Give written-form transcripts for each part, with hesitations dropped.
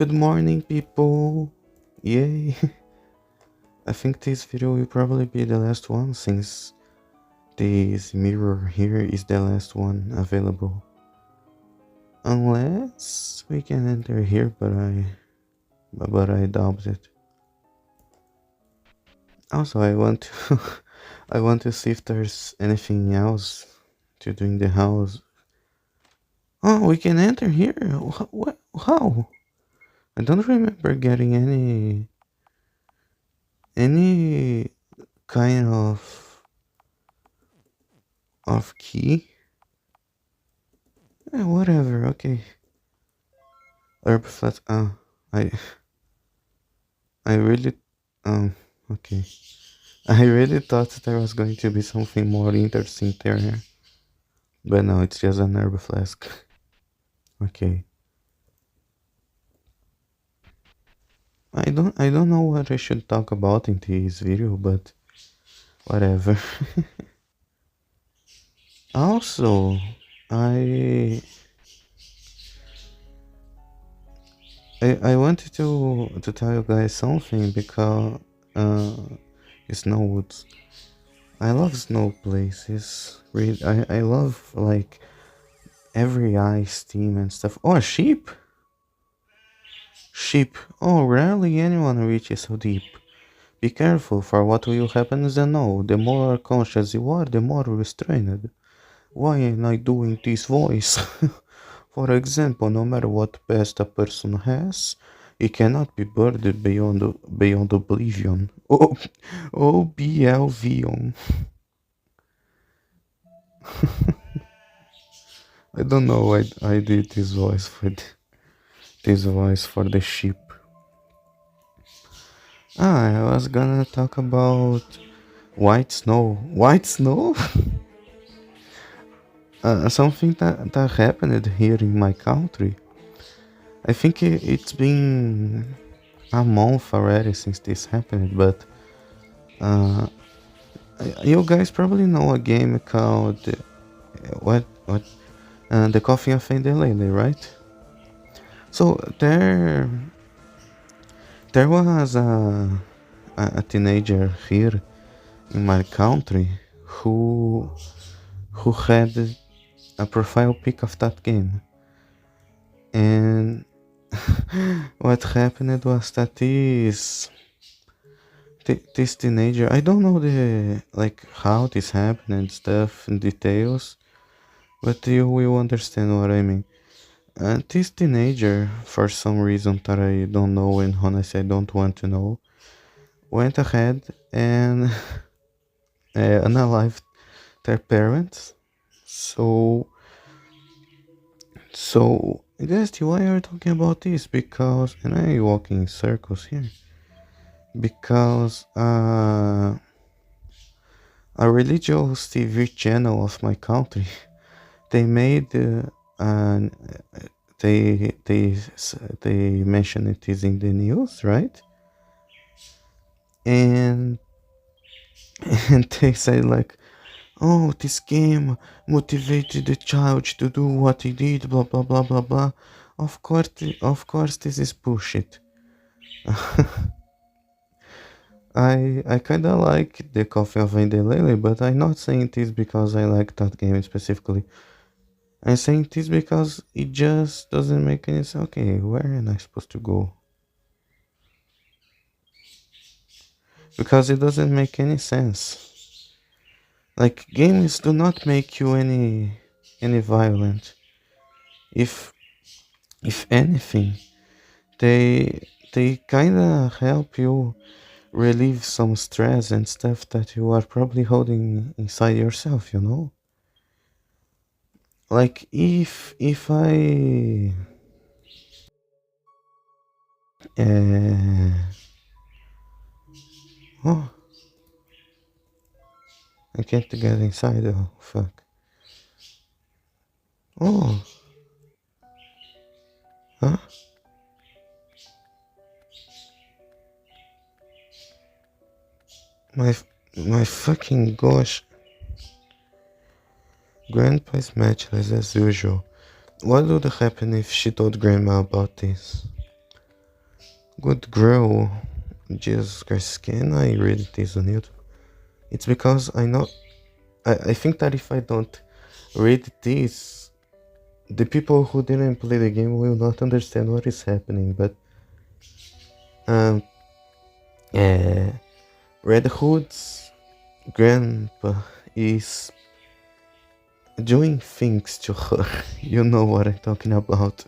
Good morning, people! Yay! I think this video will probably be the last one since this mirror here is the last one available. Unless we can enter here, but I doubt it. Also, I want to I want to see if there's anything else to do in the house. Oh, we can enter here. What? How? I don't remember getting any kind of key. Whatever. Okay. Herb flat. I I really okay. I really thought there was going to be something more interesting there, but no, it's just an herb flask. Okay. I don't know what I should talk about in this video, but whatever. Also, I I wanted to tell you guys something because uh Snowwoods. I love snow places. Really, I love like every ice team and stuff. Oh, a sheep! Sheep. Oh, rarely anyone reaches so deep. Be careful, for what will happen is no. The more conscious you are, the more restrained. Why am I doing this voice? For example, no matter what past a person has, it cannot be buried beyond oblivion. Oh, OBLVion. I don't know why I did this voice for the sheep. I was gonna talk about white snow. White snow? Something that happened here in my country. I think it's been a month already since this happened, but uh, you guys probably know a game called what the Coffee of Lily, right? So there was a teenager here in my country who had a profile pic of that game, and what happened was that this teenager, I don't know the like how this happened and stuff in details, but you will understand what I mean. This teenager, for some reason that I don't know, and honestly I don't want to know, went ahead and unalived their parents. So guys, why are we talking about this? Because, and I walk in circles here, because a religious TV channel of my country, they made an they mention it is in the news, right? And and they say like, oh, this game motivated the child to do what he did, blah blah blah blah blah. Of course, this is bullshit. I kinda like the Coffee of Lily, but I'm not saying this because I like that game specifically. I'm saying this because it just doesn't make any sense. Okay, where am I supposed to go? Because it doesn't make any sense. Like, games do not make you any violent. If if anything, they kinda help you relieve some stress and stuff that you are probably holding inside yourself, you know? Like, if I uh, oh, I can't get inside. Oh fuck. Oh, huh? My my fucking gosh. Grandpa's matchless as usual. What would happen if she told Grandma about this? Good girl. Jesus Christ, can I read this on YouTube? It's because I know. I think that if I don't read this, the people who didn't play the game will not understand what is happening. But um, uh, Red Hood's grandpa is doing things to her. You know what I'm talking about.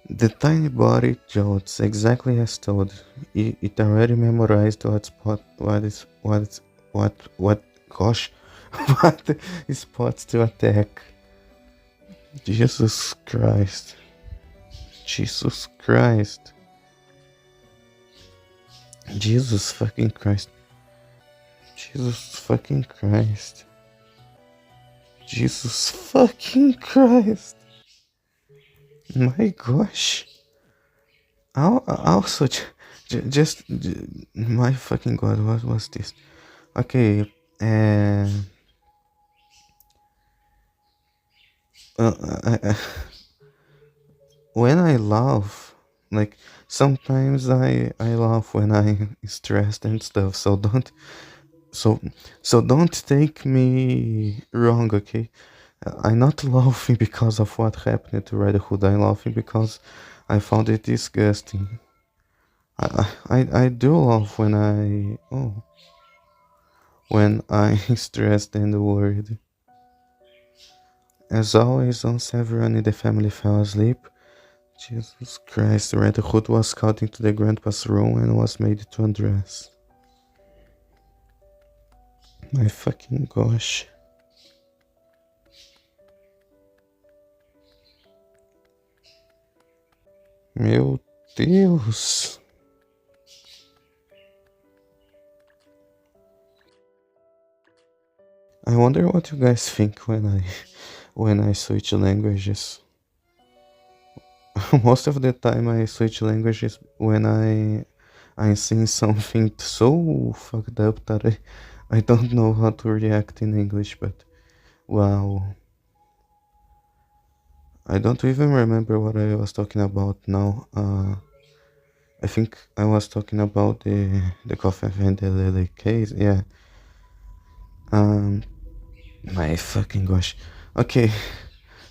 The tiny body jolts exactly as told. It already memorized what gosh, what spots to attack. Jesus Christ. Jesus Christ. Jesus fucking Christ. Jesus fucking Christ. Jesus fucking Christ. My gosh. Also, my fucking god, what was this? Okay, uh, I, when I laugh, like sometimes I laugh when I'm stressed and stuff. So so don't take me wrong, okay? I'm not laughing because of what happened to Red Hood. I'm laughing because I found it disgusting. I do laugh when I'm stressed and worried. As always, once everyone in the family fell asleep, Jesus Christ, Red Hood was called into the grandpa's room and was made to undress. My fucking gosh. Meu Deus. I wonder what you guys think when I switch languages. Most of the time I switch languages when I'm seeing something so fucked up that I don't know how to react in English, but wow. I don't even remember what I was talking about now. I think I was talking about the coffee and the lily case. Yeah. Um. My fucking gosh. Okay.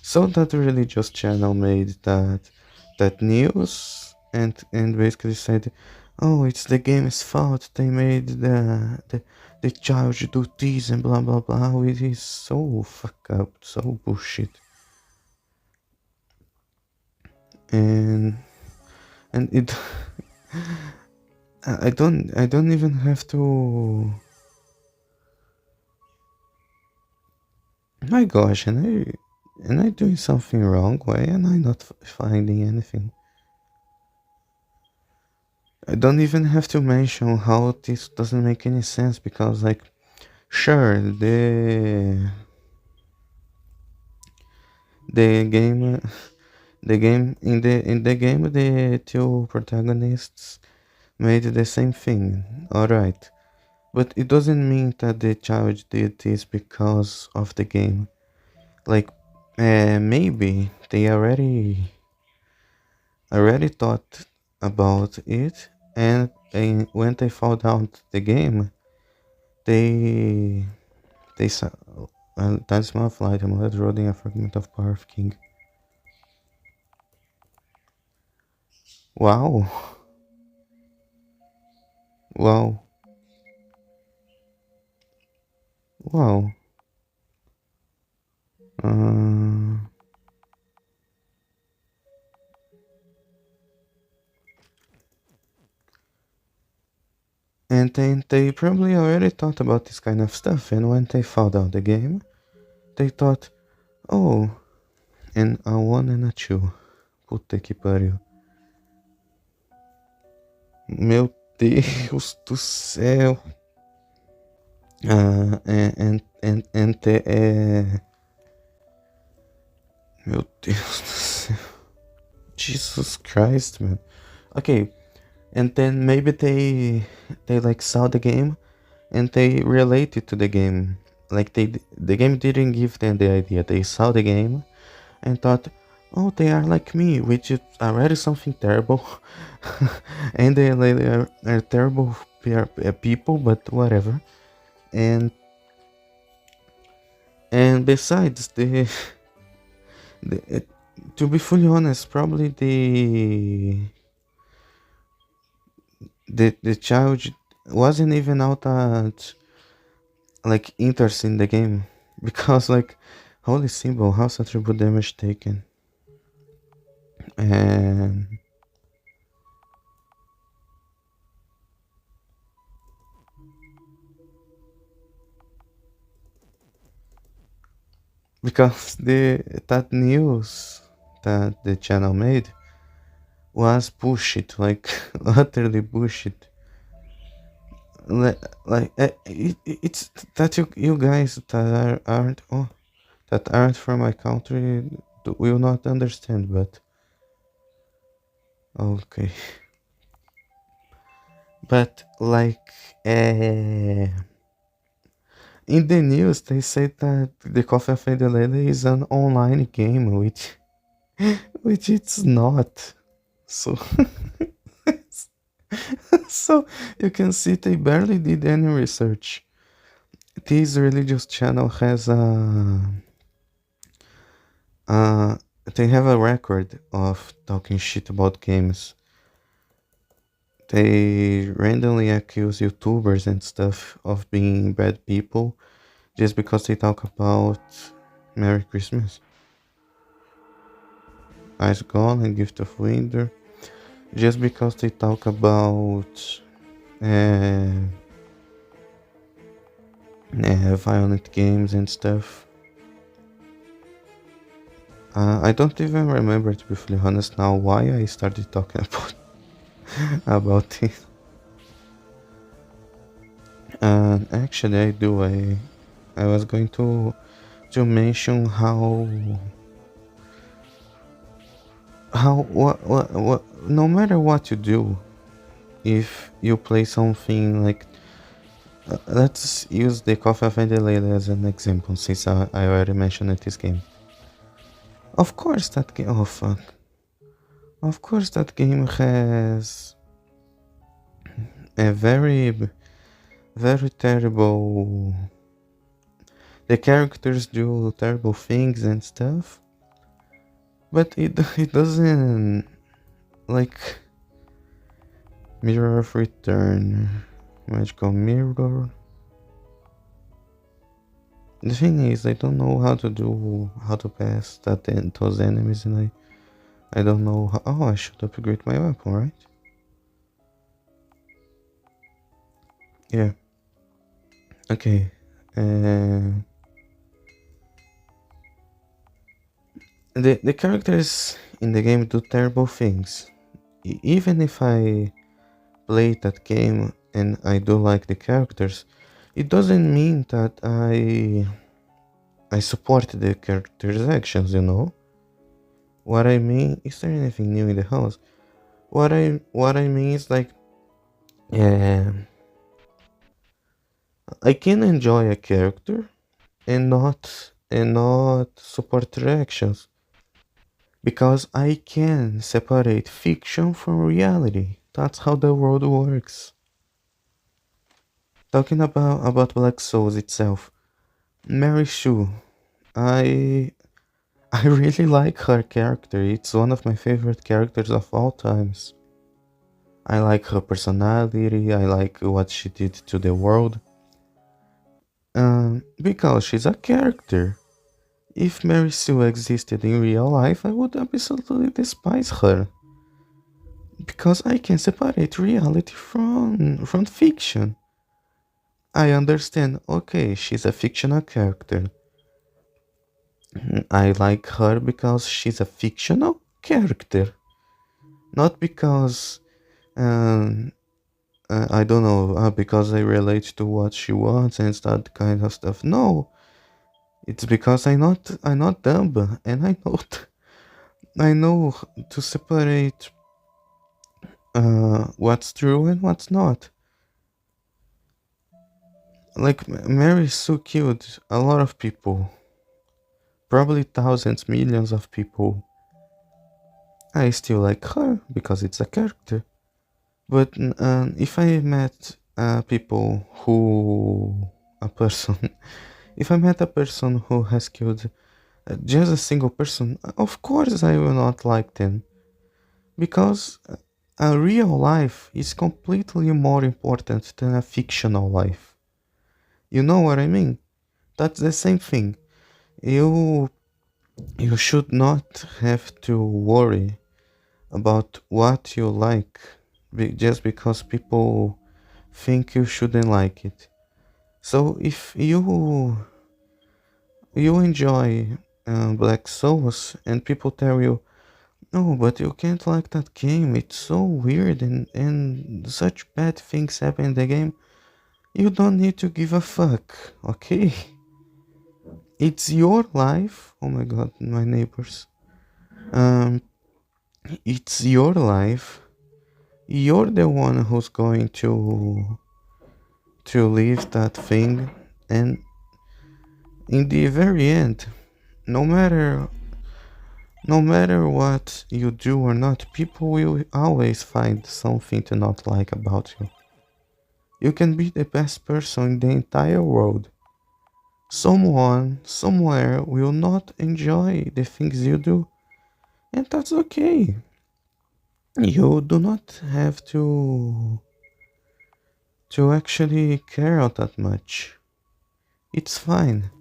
So that religious channel made that news and basically said, "Oh, it's the game's fault. They made the child do this and blah blah blah." It is so fuck up, so bullshit. And and it I don't even have to. My gosh, and I doing something wrong? Why am I not finding anything? I don't even have to mention how this doesn't make any sense because, like, sure, the game, the game in the game, the two protagonists made the same thing. All right, but it doesn't mean that the child did this because of the game. Like, maybe they already thought about it, and when they found out the game, they they saw a talisman of light, amulet holding a fragment of power of king. Wow, wow, wow. Uh, and then they probably already thought about this kind of stuff, and when they found out the game, they thought, oh, and a one and a two. Puta que pariu. Meu Deus do céu. And meu Deus do céu. Jesus Christ, man. Okay, and then maybe they like saw the game and they related to the game. Like the game didn't give them the idea. They saw the game and thought, oh, they are like me, which is already something terrible. And are terrible people, but whatever. And besides the to be fully honest, probably the child wasn't even out that like interest in the game because like holy symbol, house attribute damage taken, and because the that news that the channel made was bullshit, like utterly bullshit. It's that you guys that aren't that aren't from my country will not understand, but okay. But like in the news, they said that the Coffee of the Lady is an online game, which it's not. So so you can see they barely did any research. This religious channel has uh they have a record of talking shit about games. They randomly accuse YouTubers and stuff of being bad people just because they talk about Merry Christmas, Ice Gone, and Gift of Winter, just because they talk about uh, violent games and stuff. I don't even remember, to be fully honest, now why I started talking about it. And actually, I do. I was going to mention how what no matter what you do, if you play something like let's use the Coffee of Adelaide as an example, since I already mentioned it this game. Of course that game. Oh fuck. Of course that game has a very terrible. The characters do terrible things and stuff, but it doesn't like Mirror of Return, Magical Mirror. The thing is, I don't know how to pass those enemies, and I don't know how. Oh, I should upgrade my weapon, right? Yeah. Okay. Uh, the characters in the game do terrible things. Even if I play that game and I do like the characters, it doesn't mean that I support the characters' actions. You know what I mean? Is there anything new in the house? What I mean is like, um, I can enjoy a character and not support their actions because I can separate fiction from reality. That's how the world works. Talking about Black Souls itself, Mary Sue, I I really like her character. It's one of my favorite characters of all times. I like her personality. I like what she did to the world. Because she's a character. If Mary Sue existed in real life, I would absolutely despise her. Because I can separate reality from fiction. I understand, okay, she's a fictional character. I like her because she's a fictional character. Not because, um, I don't know, because I relate to what she wants and that kind of stuff. No, it's because I'm not dumb and I know to separate what's true and what's not. Like Mary Sue killed a lot of people, probably thousands, millions of people, I still like her because it's a character. But if I met people who a person, if I met a person who has killed just a single person, of course I will not like them because a real life is completely more important than a fictional life. You know what I mean? That's the same thing. You you should not have to worry about what you like just because people think you shouldn't like it. So if you enjoy Black Souls and people tell you, no, but you can't like that game, it's so weird and such bad things happen in the game, you don't need to give a fuck, okay? It's your life. Oh my god, my neighbors. Um, it's your life. You're the one who's going to leave that thing, and in the very end, no matter no matter what you do or not, people will always find something to not like about you. You can be the best person in the entire world. Someone somewhere will not enjoy the things you do, and that's okay. You do not have to actually care that much. It's fine.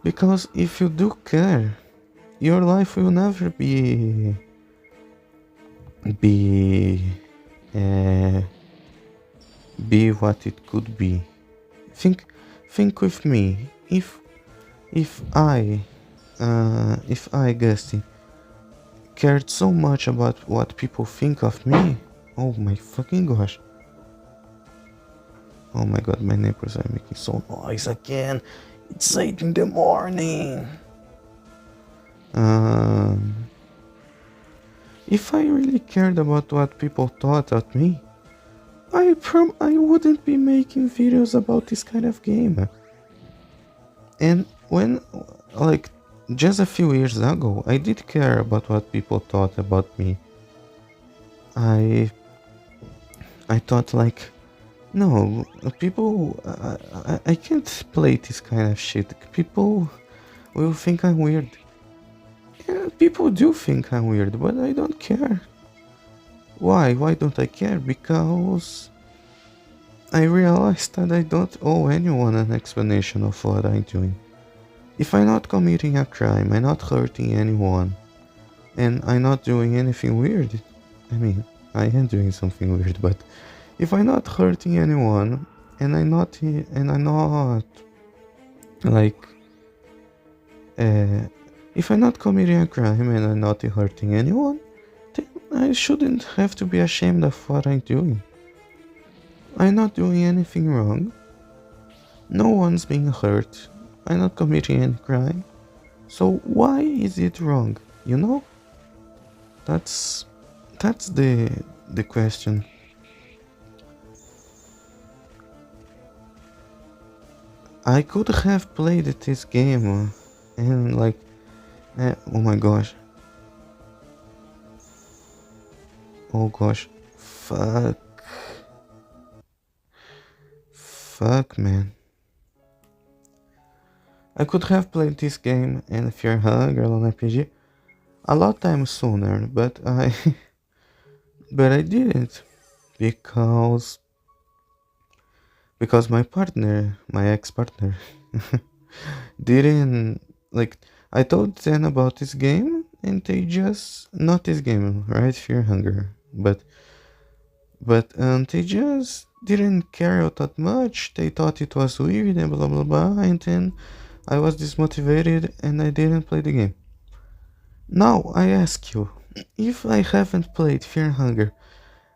Because if you do care, your life will never be uh, be what it could be. Think think with me. If I Gusty, cared so much about what people think of me, oh my fucking gosh. Oh my god, my neighbors are making so noise again. It's 8 in the morning. Um, if I really cared about what people thought of me, I wouldn't be making videos about this kind of game. And when, like, just a few years ago, I did care about what people thought about me. I I thought like, no, people, I can't play this kind of shit. People will think I'm weird. Yeah, people do think I'm weird, but I don't care. Why? Why don't I care? Because I realized that I don't owe anyone an explanation of what I'm doing. If I'm not committing a crime, I'm not hurting anyone, and I'm not doing anything weird, I mean, I am doing something weird, but if I'm not hurting anyone, and I'm not like, uh, if I'm not committing a crime and I'm not hurting anyone, then I shouldn't have to be ashamed of what I'm doing. I'm not doing anything wrong. No one's being hurt. I'm not committing any crime. So why is it wrong? You know? That's that's the question. I could have played this game and like, oh my gosh, oh gosh, fuck, man. I could have played this game and Fear Hunger on RPG a lot time sooner, but I but I didn't because my partner, my ex-partner, didn't like. I told them about this game, and they just not this game, right? Fear Hunger, but they just didn't care out that much. They thought it was weird and blah blah blah, and then I was dismotivated and I didn't play the game. Now I ask you, if I haven't played Fear Hunger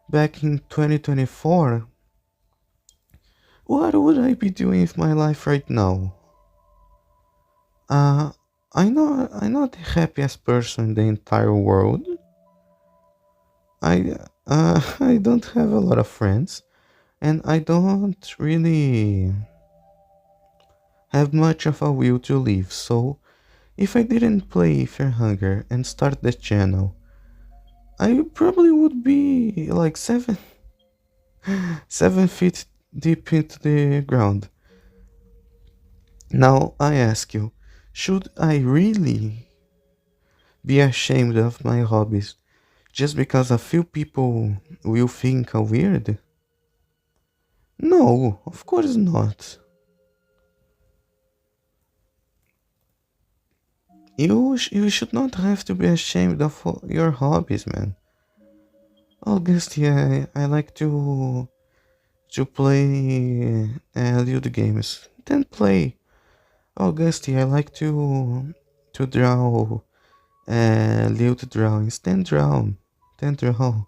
back in 2024, what would I be doing with my life right now? Uh, I'm not the happiest person in the entire world. I don't have a lot of friends, and I don't really have much of a will to live. So If I didn't play Fear Hunger and start the channel, I probably would be like 7 feet deep into the ground. Now I ask you, should I really be ashamed of my hobbies just because a few people will think I'm weird? No, of course not. You should not have to be ashamed of your hobbies, man. August, yeah, I like to play video games. Then play. August, I like to draw little drawings. Then draw. Then draw.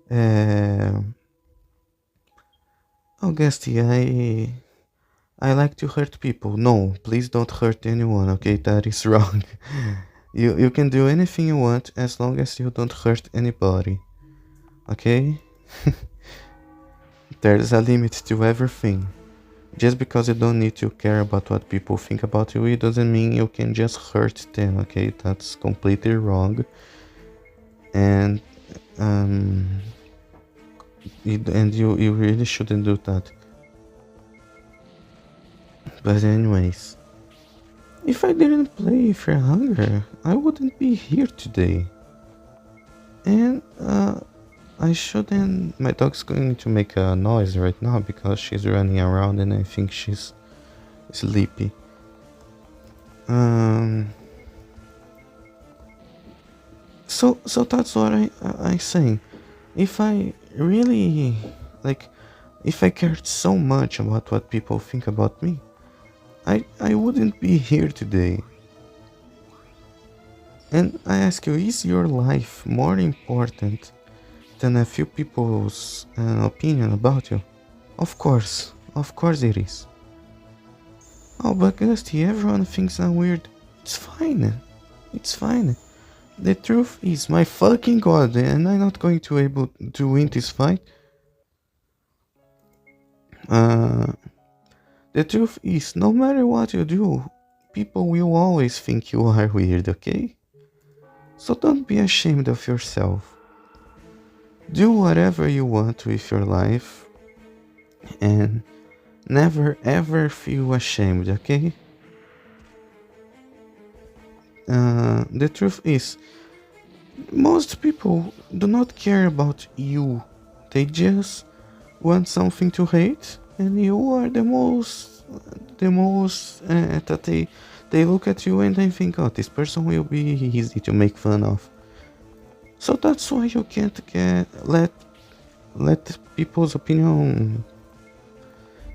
Uh, August, I like to hurt people. No, please don't hurt anyone. Okay, that is wrong. You can do anything you want as long as you don't hurt anybody. Okay? There's a limit to everything. Just because you don't need to care about what people think about you, it doesn't mean you can just hurt them, okay? That's completely wrong. And you really shouldn't do that. But anyways, if I didn't play Fear Hunger, I wouldn't be here today. And I shouldn't. My dog's going to make a noise right now because she's running around and I think she's sleepy. Um. So that's what I saying. If I really like, if I cared so much about what people think about me, I wouldn't be here today. And I ask you, is your life more important than a few people's opinion about you? Of course it is. Oh, but Gusty, everyone thinks I'm weird. It's fine. It's fine. The truth is, my fucking god, and I'm not going to able to win this fight. Uh, the truth is, no matter what you do, people will always think you are weird, okay? So don't be ashamed of yourself. Do whatever you want with your life, and never ever feel ashamed, okay? The truth is, most people do not care about you. They just want something to hate, and you are the most that they look at you and they think, oh, this person will be easy to make fun of. So that's why you can't let people's opinion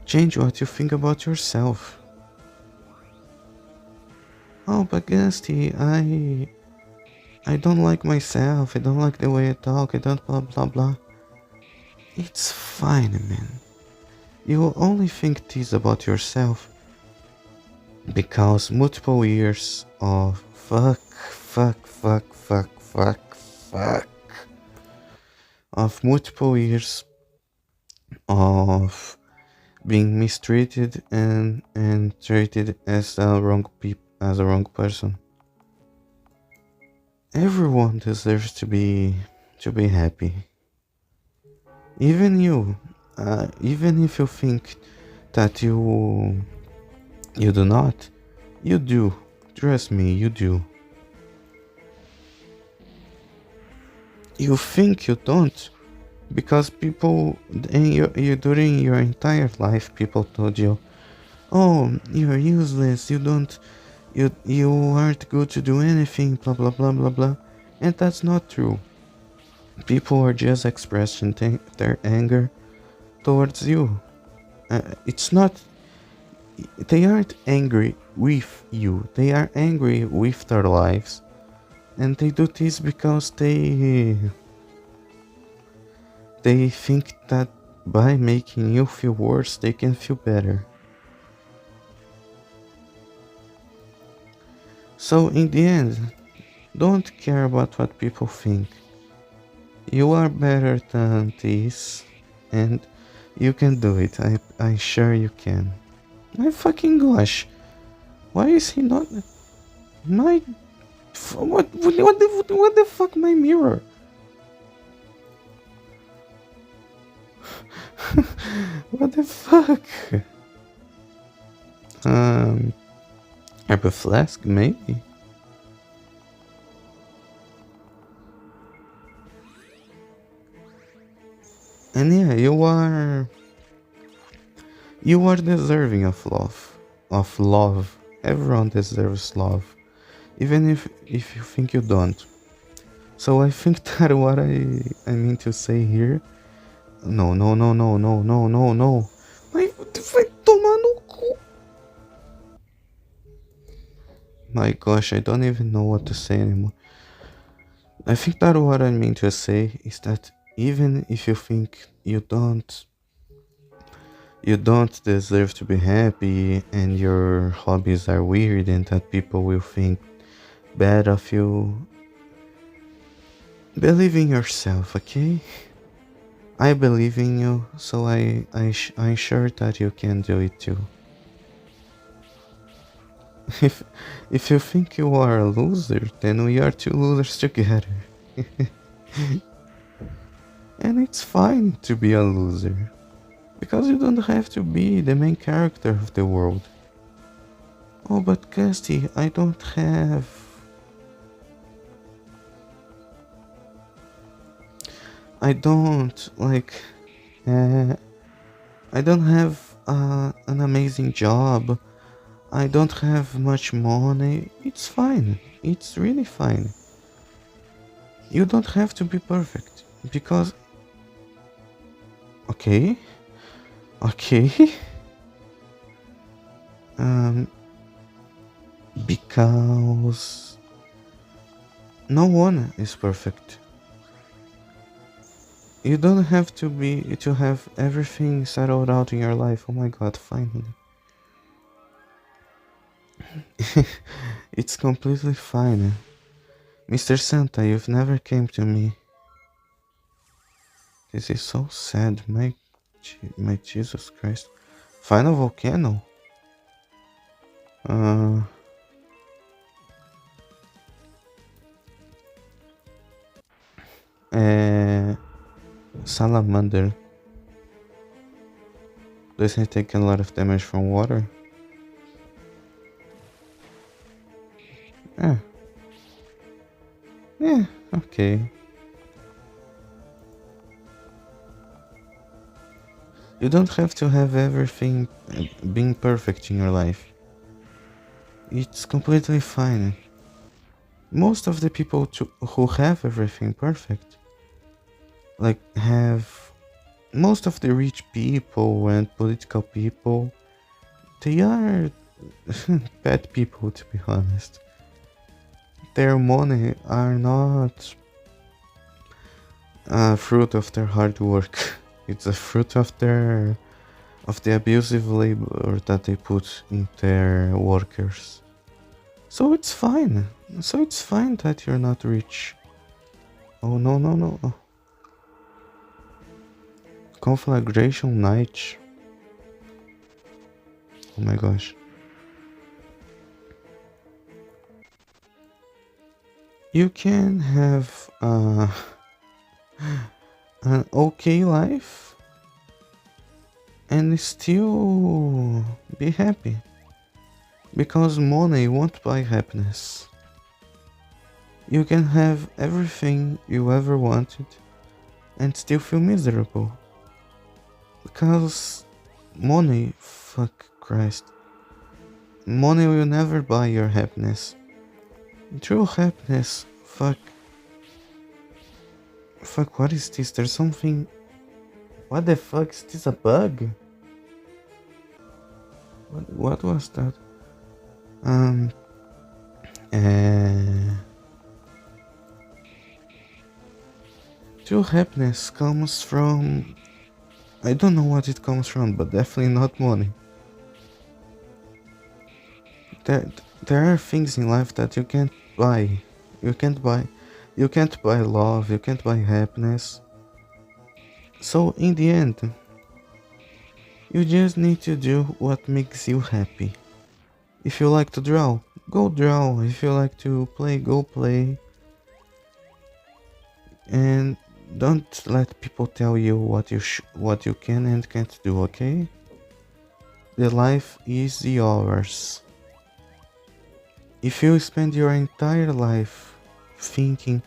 change what you think about yourself. Oh, but Gusty, I don't like myself. I don't like the way I talk. I don't blah blah blah. It's fine, man. You will only think this about yourself because multiple years of fuck of multiple years of being mistreated and treated as a wrong person. Everyone deserves to be happy. Even you, even if you think that you do not, you do. Trust me, you do. You think you don't because people in you during your entire life people told you, oh, you're useless, you aren't good to do anything, blah blah blah blah blah. And that's not true. People are just expressing their anger towards you. It's not. They aren't angry with you. They are angry with their lives, and they do this because they think that by making you feel worse, they can feel better. So in the end, don't care about what people think. You are better than this, and you can do it. I sure you can. My fucking gosh. Why is he not? My. What the fuck, my mirror? What the fuck? Um. Have a flask, maybe? And yeah, you are deserving of love. Of love. Everyone deserves love. Even if you think you don't. So I think that what I mean to say here. No, no, no, no, no, no, no, no. Vai tomar no cu. My gosh, I don't even know what to say anymore. I think that what I mean to say is that even if you think you don't deserve to be happy and your hobbies are weird and that people will think bad of you, believe in yourself, okay? I believe in you, so I'm sure that you can do it too. If if you think you are a loser, then we are two losers together. And it's fine to be a loser. Because you don't have to be the main character of the world. Oh, but Gusty, I don't have... I don't, like... Uh, I don't have an amazing job. I don't have much money. It's fine. It's really fine. You don't have to be perfect. Because... Okay. Okay. Um... Because... No one is perfect. You don't have to have everything settled out in your life. Oh my god, finally. It's completely fine. Mr. Santa, you've never came to me. This is so sad, my Jesus Christ. Final volcano? Uh, uh Salamander. Does he take a lot of damage from water? Yeah. Yeah, okay. You don't have to have everything being perfect in your life. It's completely fine. Most of the people who have everything perfect, like have most of the rich people and political people, they are bad people, to be honest. Their money are not a fruit of their hard work. It's a fruit of the abusive labor that they put in their workers. So it's fine. So it's fine that you're not rich. Oh no no no. Conflagration night. Oh my gosh. You can have an okay life and still be happy. Because money won't buy happiness. You can have everything you ever wanted and still feel miserable. Because money, fuck Christ. Money will never buy your happiness. True happiness, fuck. Fuck, what is this? There's something... What the fuck? Is this a bug? What was that? Um... True happiness comes from... I don't know what it comes from, but definitely not money. There, there are things in life that you can't buy. You can't buy. You can't buy love, you can't buy happiness. So in the end, you just need to do what makes you happy. If you like to draw, go draw. If you like to play, go play. And don't let people tell you what you can and can't do, okay? The life is yours. If you spend your entire life thinking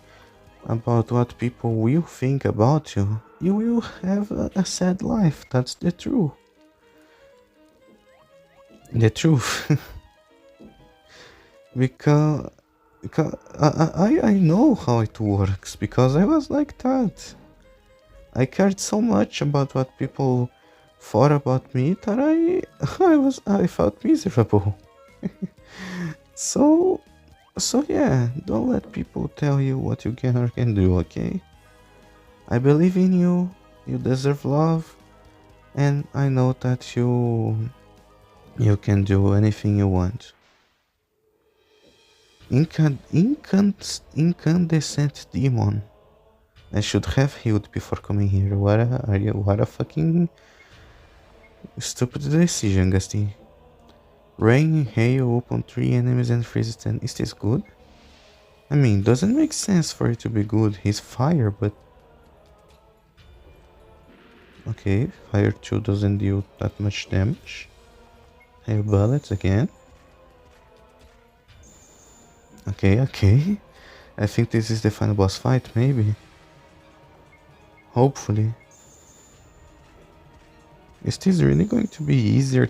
about what people will think about you, you will have a sad life. That's the truth. The truth. because because I know how it works because I was like that. I cared so much about what people thought about me that I felt miserable. So so yeah, don't let people tell you what you can or can do, okay? I believe in you, you deserve love, and I know that you can do anything you want. Incandescent demon. I should have healed before coming here. What a fucking stupid decision, Gusty. Rain, hail upon three enemies and freeze them. Is this good? I mean, doesn't make sense for it to be good. He's fire, but okay, fire 2 doesn't deal that much damage. Hail bullets again. Okay, okay. I think this is the final boss fight, maybe. Hopefully. Is this really going to be easier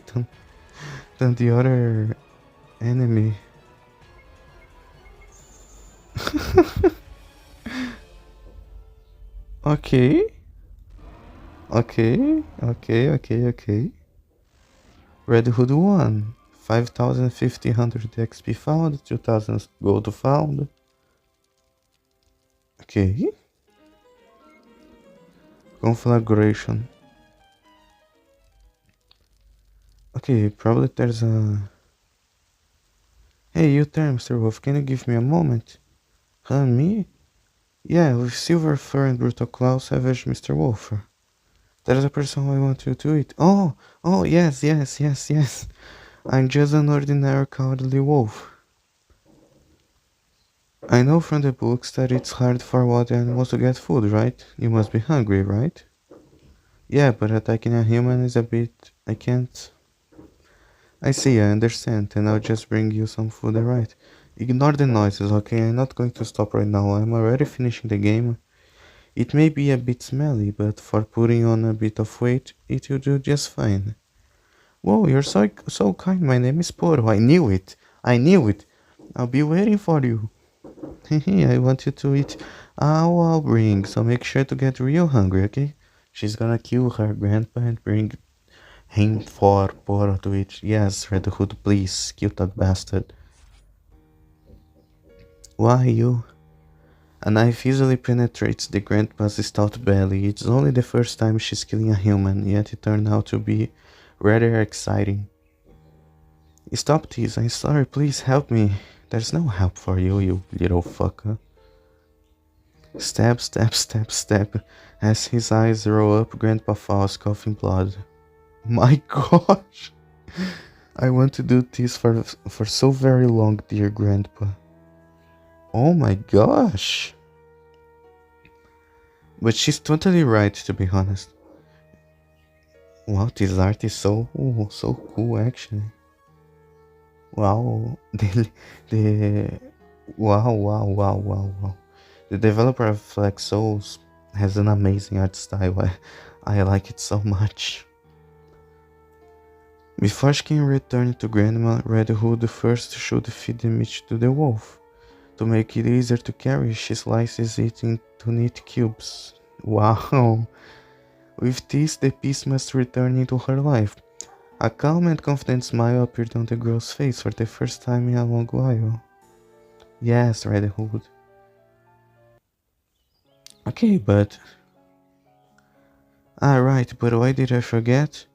than the other enemy? Okay. Okay. Red Hood 1. 5,500 XP found, 2,000 gold found. Okay. Conflagration. Okay, probably there's a... Hey, you there, Mr. Wolf, can you give me a moment? Huh, me? Yeah, with Silver Fur and Brutal Claw, Savage Mr. Wolfer. There's a person I want you to eat. Oh, yes. I'm just an ordinary cowardly wolf. I know from the books that it's hard for wild animals to get food, right? You must be hungry, right? Yeah, but attacking a human is a bit... I can't... I see, I understand, and I'll just bring you some food, alright? Ignore the noises, okay? I'm not going to stop right now, I'm already finishing the game. It may be a bit smelly, but for putting on a bit of weight, it will do just fine. Whoa, you're so kind, my name is Poro, I knew it! I'll be waiting for you. Hehe, I want you to eat all I'll bring, so make sure to get real hungry, okay? She's gonna kill her grandpa and bring him for Poro to eat. Yes, Red Hood, please, kill that bastard. Why you? A knife easily penetrates the grandpa's stout belly. It's only the first time she's killing a human, yet it turned out to be rather exciting. Stop this, I'm sorry, please help me. There's no help for you, you little fucker. Stab. As his eyes roll up, Grandpa falls, coughing blood. My gosh! I want to do this for so very long, dear Grandpa. Oh my gosh! But she's totally right, to be honest. Wow, this art is so cool, actually. Wow, the wow. The developer of Flex Souls has an amazing art style. I like it so much. Before she can return to Grandma, Red Hood first should feed the meat to the wolf. To make it easier to carry, she slices it into neat cubes. Wow! With this, the peace must return into her life. A calm and confident smile appeared on the girl's face for the first time in a long while. Yes, Red Hood. Okay, but... right, but why did I forget?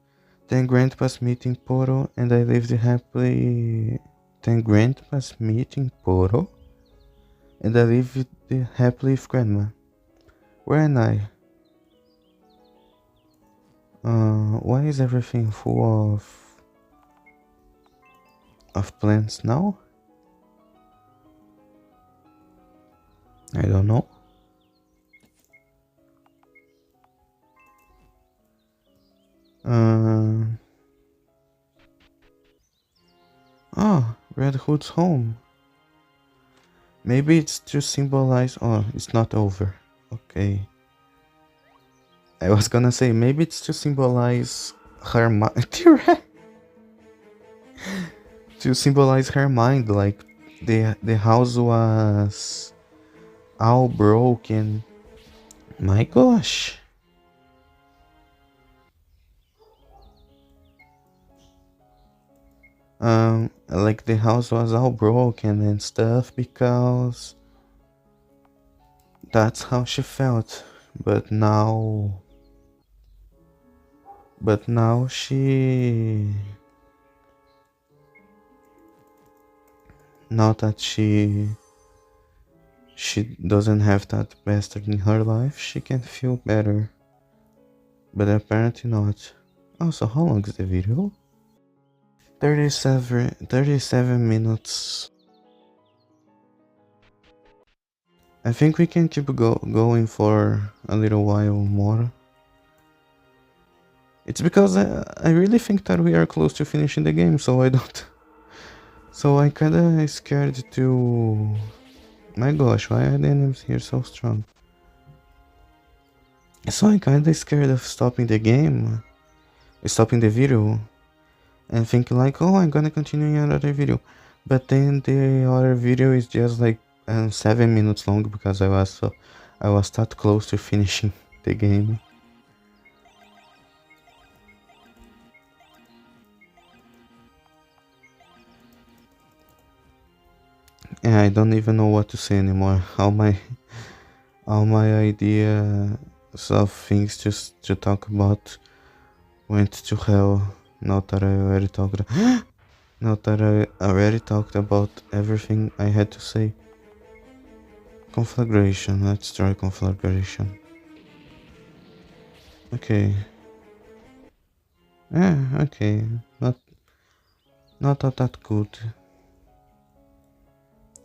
Then Grandpa's meeting Poro and I lived happily... Then Grandpa's meeting Poro and I lived happily with Grandma. Where am I? Why is everything full of plants now? I don't know. Uh, Red Hood's home. Maybe it's to symbolize. Oh, it's not over. Okay. I was gonna say maybe it's to symbolize her mind. To symbolize her mind, like the house was all broken. My gosh. Like the house was all broken and stuff because that's how she felt. But now, but now now that she doesn't have that bastard in her life, she can feel better. But apparently not. Also, how long is the video? 37 minutes. I think we can keep going for a little while more. It's because I really think that we are close to finishing the game, so I don't. So I kinda scared to. My gosh, why are the enemies here so strong? So I kinda scared of stopping the game, stopping the video, and thinking like, oh, I'm gonna continue another video. But then the other video is just like 7 minutes long because I was that close to finishing the game. Yeah, I don't even know what to say anymore. All my ideas of things just to talk about went to hell. Not that I already talked. Not that I already talked about everything I had to say. Conflagration. Let's try conflagration. Okay. Yeah. Okay. Not that good.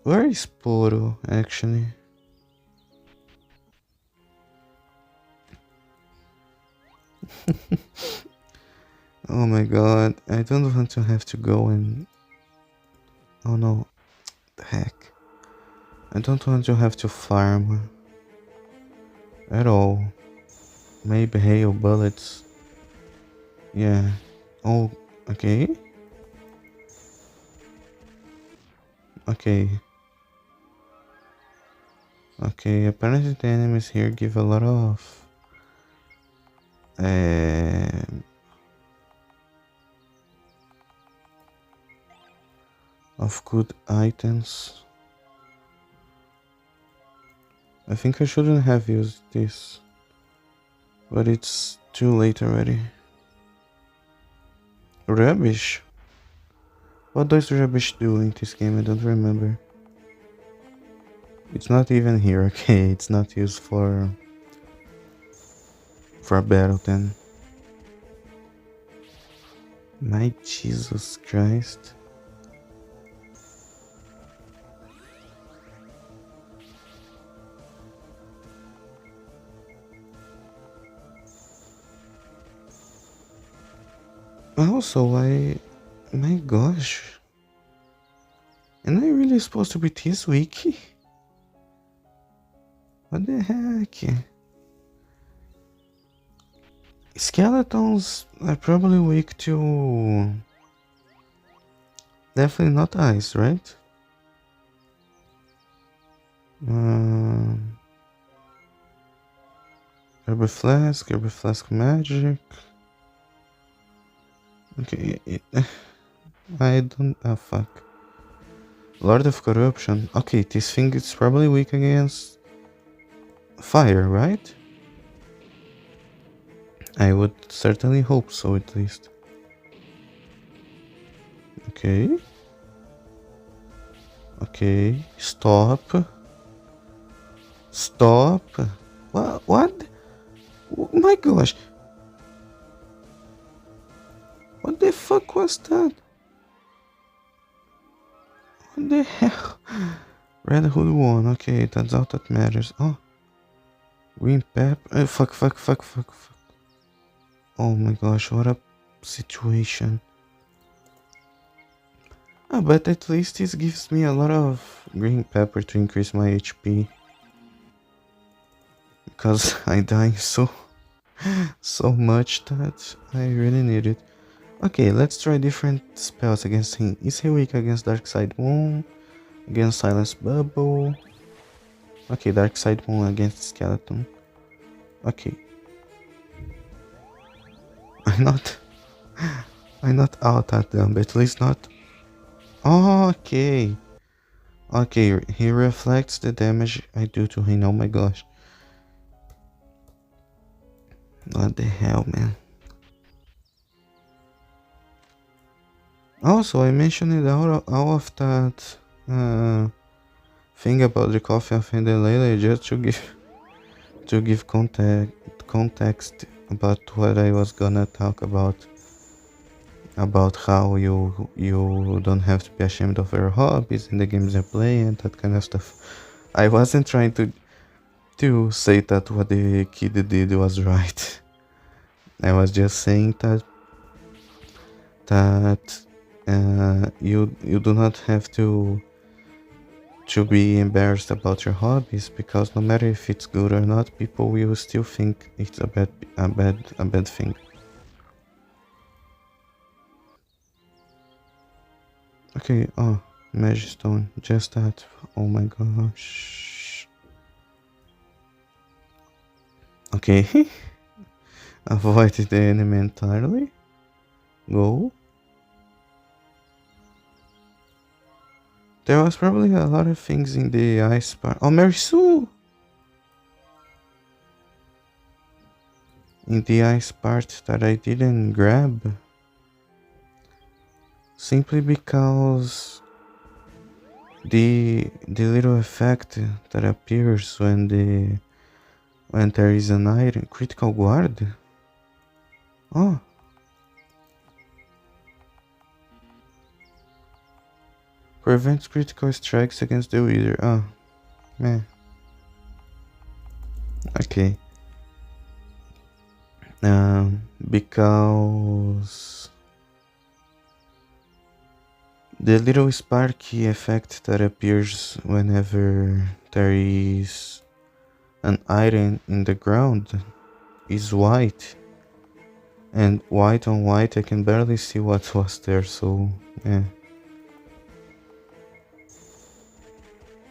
Where is Poro actually? Oh my god, I don't want to have to go and... Oh no, the heck. I don't want to have to farm at all. Maybe hail bullets. Yeah. Oh, okay. Okay. Okay, apparently the enemies here give a lot um, of good items. I think I shouldn't have used this, but it's too late already. Rubbish? What does rubbish do in this game? I don't remember. It's not even here, okay? It's not used for a battle then. My Jesus Christ. Also, my gosh. Am I really supposed to be this weak? What the heck? Skeletons are probably weak to... Definitely not ice, right? Herb flask magic. Okay, I don't... Oh, fuck. Lord of Corruption. Okay, this thing is probably weak against fire, right? I would certainly hope so, at least. Okay. Okay. Stop. Stop. What? Oh my gosh. What the fuck was that? What the hell? Red Hood won. Okay, that's all that matters. Oh, green pepper. Fuck, fuck, fuck, fuck, fuck. Oh my gosh, what a situation. Ah, but at least this gives me a lot of green pepper to increase my HP. Because I die so much that I really need it. Okay, let's try different spells against him. Is he weak against Dark Side Moon? Against Silence Bubble? Okay, Dark Side Moon against Skeleton. Okay. I'm not I'm not out at them, but at least not. Oh, okay. Okay, he reflects the damage I do to him. Oh my gosh. What the hell, man. Also, I mentioned all of that thing about the coffee of Lele just to give context about what I was gonna talk about how you don't have to be ashamed of your hobbies in the games you play and that kind of stuff. I wasn't trying to say that what the kid did was right. I was just saying that you do not have to be embarrassed about your hobbies, because no matter if it's good or not, people will still think it's a bad thing. Okay, oh, magic stone, just that. Oh my gosh. Okay, avoid the enemy entirely. Go. There was probably a lot of things in the ice part. Oh, Mary Sue! In the ice part that I didn't grab. Simply because the little effect that appears when there is an iron critical guard. Oh, prevents critical strikes against the wizard. Oh, man. Okay. Because the little sparky effect that appears whenever there is an iron in the ground is white, and white on white I can barely see what was there, so yeah.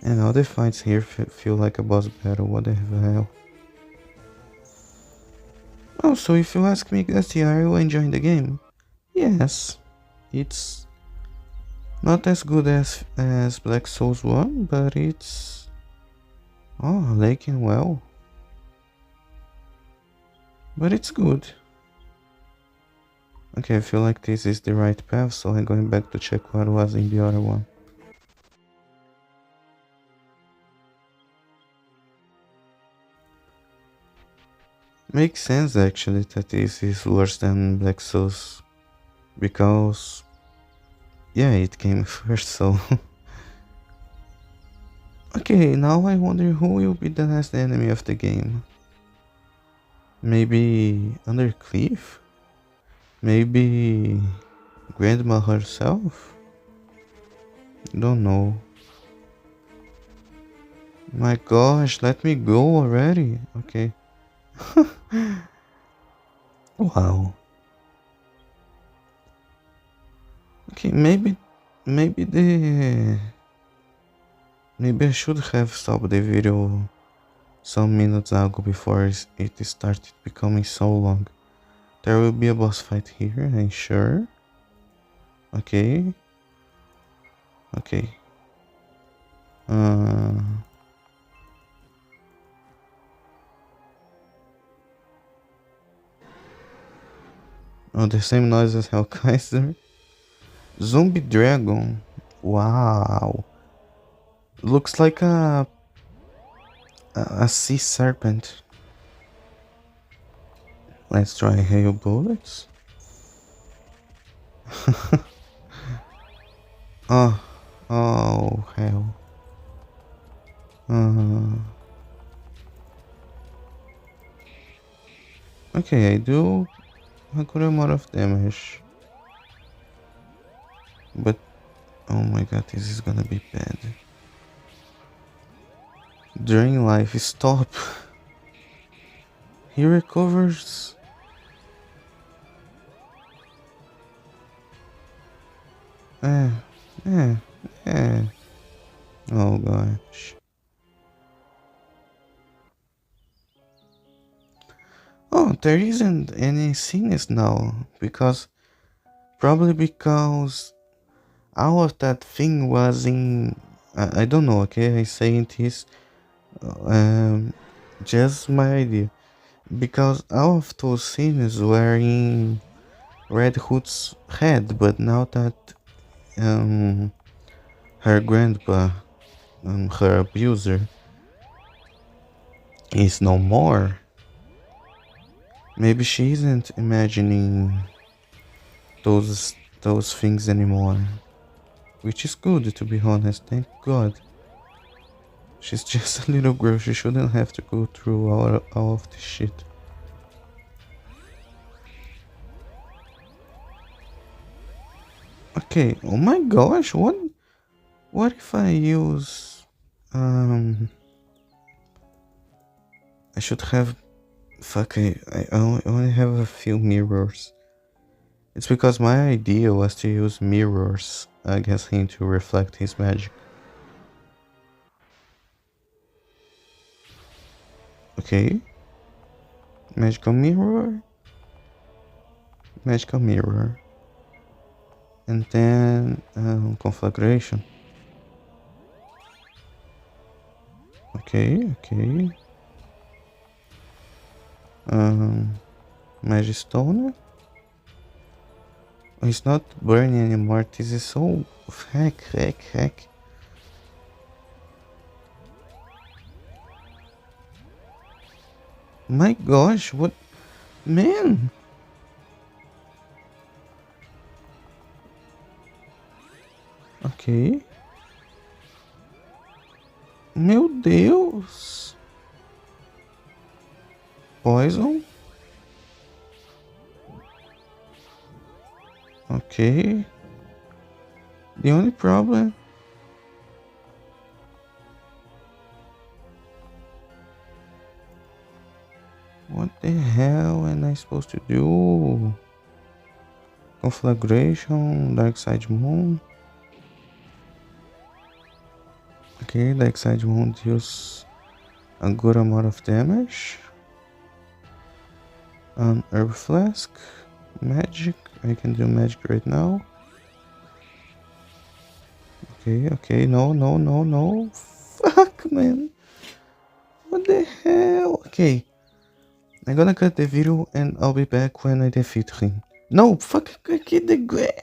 And all the fights here feel like a boss battle. What the hell? Oh, so if you ask me, Gustita, are you enjoying the game? Yes, it's not as good as Black Souls 1, but it's lagging well. But it's good. Okay, I feel like this is the right path, so I'm going back to check what was in the other one. Makes sense actually that this is worse than Black Souls, because yeah, it came first, so okay, now I wonder who will be the last enemy of the game. Maybe Undercliff? Maybe Grandma herself? Don't know. My gosh, let me go already. Okay. Wow. Okay, maybe I should have stopped the video some minutes ago before it started becoming so long. There will be a boss fight here, I'm sure. Okay. Okay. Uh, oh, the same noise as Hellkaiser. Zombie Dragon. Wow. Looks like a sea serpent. Let's try hail bullets. Oh, oh hell. Uh, okay, I do a good amount of damage. But, oh my god, this is gonna be bad. Drain life, stop. He recovers. Eh, eh, eh. Oh gosh. Oh, there isn't any sickness now. Probably because all of that thing was in. I don't know, okay? I say it is um, just my idea. Because all of those scenes were in Red Hood's head, but now that um, her grandpa, her abuser, is no more, maybe she isn't imagining those things anymore. Which is good, to be honest, thank God. She's just a little girl, she shouldn't have to go through all of this shit. Okay, oh my gosh, what if I use I should have fuck I only have a few mirrors. It's because my idea was to use mirrors against him to reflect his magic. Okay, magical mirror, magical mirror, and then conflagration. Okay, okay. Um, magic stone. It's not burning anymore. This is so heck. My gosh, what man? Ok. Meu Deus. Poison. Ok. The only problem. What the hell am I supposed to do? Conflagration, Dark Side Moon. Okay, Dark Side Moon deals a good amount of damage. Herb Flask. Magic. I can do magic right now. Okay, no. Fuck, man. What the hell? Okay, I'm gonna cut the video and I'll be back when I defeat him. No, fuck, I get the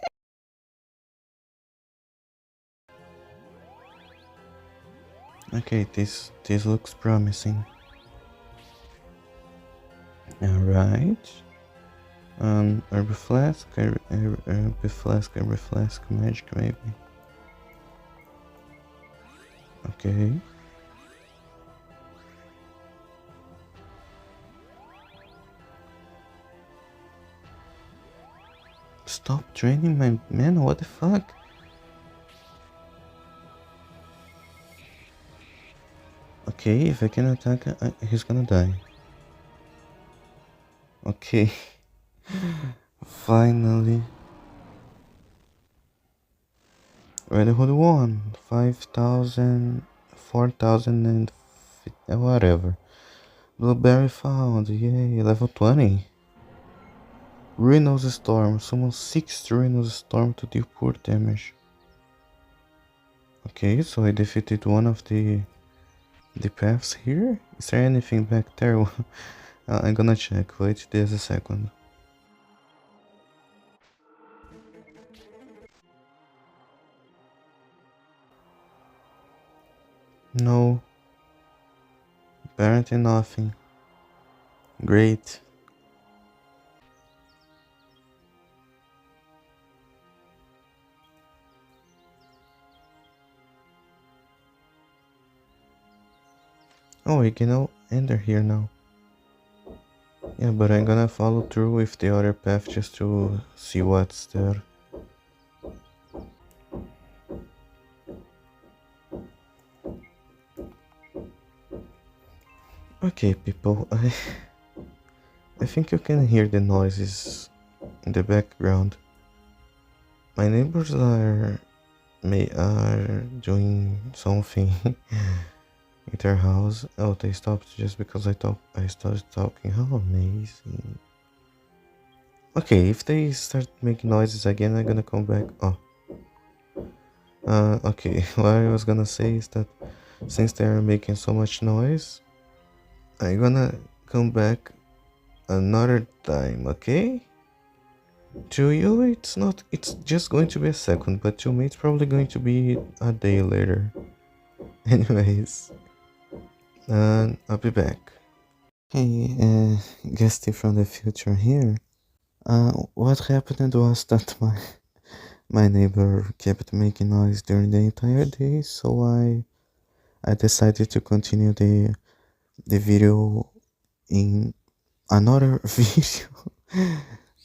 Okay, this looks promising. Alright. Herb Flask, Herb Flask, Magic maybe. Okay. Stop training my man, what the fuck? Okay, if I can attack, he's gonna die. Okay. Finally. Red Hood 1, 5,000, 4,000 and whatever. Blueberry found, yay, level 20. Rhinos Storm, summon 6 Rhinos Storm to deal poor damage. Okay, so I defeated one of the paths here. Is there anything back there? I'm gonna check, wait there's a second. No, apparently nothing. Great. Oh, we can all enter here now. Yeah, but I'm gonna follow through with the other path just to see what's there. Okay, people, I think you can hear the noises in the background. My neighbors are doing something in their house. Oh, they stopped just because I started talking. How amazing. Okay, if they start making noises again, I'm gonna come back. Oh, okay. What I was gonna say is that since they are making so much noise, I'm gonna come back another time, okay? To you, it's not, it's just going to be a second, but to me, it's probably going to be a day later. Anyways, I'll be back. Hey, Gusty from the future here. What happened was that my neighbor kept making noise during the entire day, so I decided to continue the video in another video.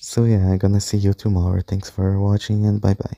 So yeah, I'm gonna see you tomorrow. Thanks for watching and bye bye.